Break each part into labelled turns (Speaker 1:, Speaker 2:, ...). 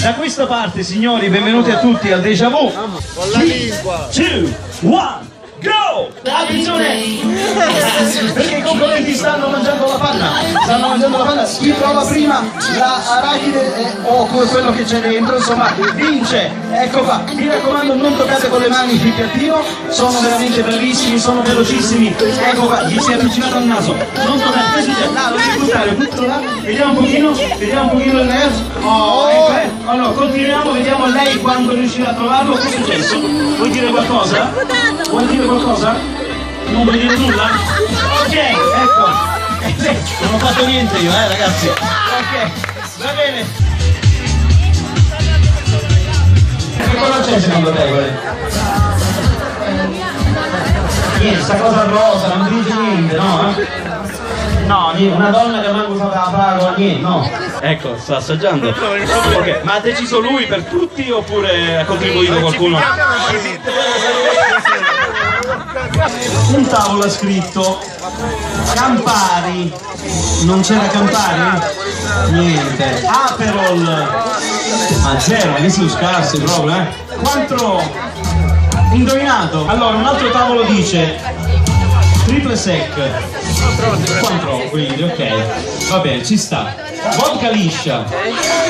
Speaker 1: Da questa parte, signori, benvenuti a tutti al Déjà Vu.
Speaker 2: Con la lingua.
Speaker 1: 2, 1, go! Attenzione! Perché i concorrenti stanno mangiando la panna. Stanno mangiando la panna. Chi prova prima la arachide o quello che c'è dentro, insomma, vince. Ecco qua. Mi raccomando, non toccate con le mani il piattino. Sono veramente bravissimi, sono velocissimi. Ecco qua, gli si è avvicinato al naso. Non toccate, no, non devi buttare, tutto là. Vediamo un pochino il nervo. Oh, ecco, allora, continuiamo, vediamo lei quando riuscirà a trovarlo. Che è successo? Vuoi dire qualcosa? Vuoi dire qualcosa? Non vuoi dire nulla? Ok, ecco. Non ho fatto niente io, ragazzi. Ok, va bene. Che cosa c'è secondo te? Niente, sta cosa rosa, non mi dice niente, no? No, una donna che manco sapeva la fragola, niente, no. Ecco, sta assaggiando. Ok, ma ha deciso lui per tutti oppure ha contribuito qualcuno? Un tavolo ha scritto Campari. Non c'era Campari? Niente. Aperol. Ma zero, ma che sono scarsi proprio, eh? Quattro. Indovinato. Allora, un altro tavolo dice triple sec. Quattro, quindi, ok. Va bene, ci sta. Vodka liscia.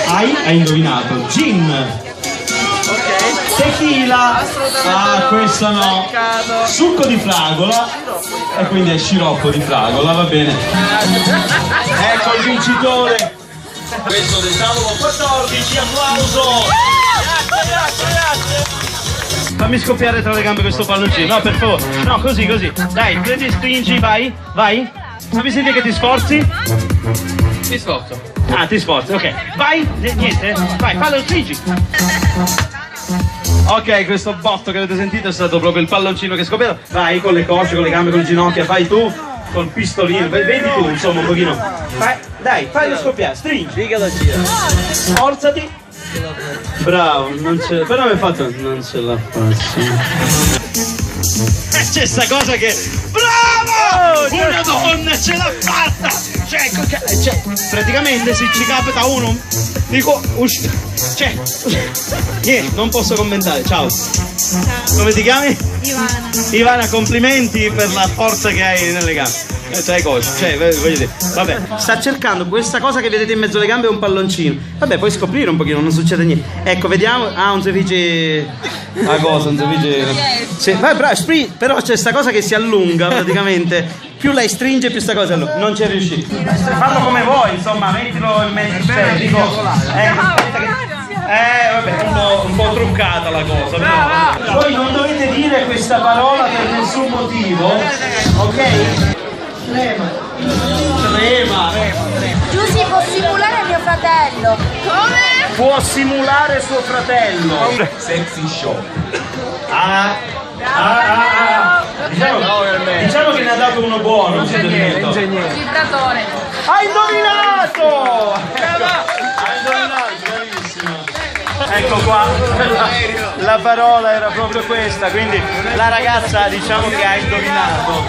Speaker 1: Hai indovinato. Gin. Tequila. Ah, questa no. Succo di fragola. E quindi è sciroppo di fragola, va bene. Ecco il vincitore. Questo del tavolo 14, applauso. Grazie. Fammi scoppiare tra le gambe questo palloncino. No, per favore. No, così. Dai, prendi, stringi, vai. Fammi sentire che ti sforzi.
Speaker 2: Mi sforzo.
Speaker 1: Ah, ti sforzi, ok. Vai, niente. Vai, fallo, stringi. Ok, questo botto che avete sentito è stato proprio il palloncino che è scoppiato. Vai con le cosce, con le gambe, con le ginocchia, fai tu col pistolino, vedi tu insomma un pochino. Vai, dai, fallo scoppiare, stringi. Sforzati. Bravo, non ce l'ha. Però mi hai fatto. Non ce la faccio. C'è sta cosa che. Bravo! Una donna ce l'ha fatta! Cioè, praticamente se ci capita uno. Dico. Niente, non posso commentare, ciao. Come ti chiami? Ivana, complimenti per la forza che hai nelle gambe. Voglio dire, vabbè, sta cercando questa cosa che vedete in mezzo alle gambe è un palloncino. Vabbè, puoi scoprire un pochino, non succede niente. Ecco, vediamo. Ah, un ceviche. La cosa, un ceviche. Sì, vai, bravo, però c'è sta cosa che si allunga praticamente. Più lei stringe, più sta cosa allunga. Non ci è riuscito. Fallo come vuoi, insomma, mettilo in mezzo. Vabbè, un po' truccata la cosa, però. Voi non dovete dire questa parola per nessun motivo, ok? Trema.
Speaker 3: Giussi, può simulare mio fratello. Come?
Speaker 1: Può simulare suo fratello.
Speaker 2: Sexy show.
Speaker 1: Diciamo che ne ha dato uno buono.
Speaker 2: Ingegnere.
Speaker 3: Vibratore.
Speaker 1: Hai indovinato! Hai indovinato, bravissimo. Ecco qua, la parola era proprio questa, quindi la ragazza diciamo che ha indovinato.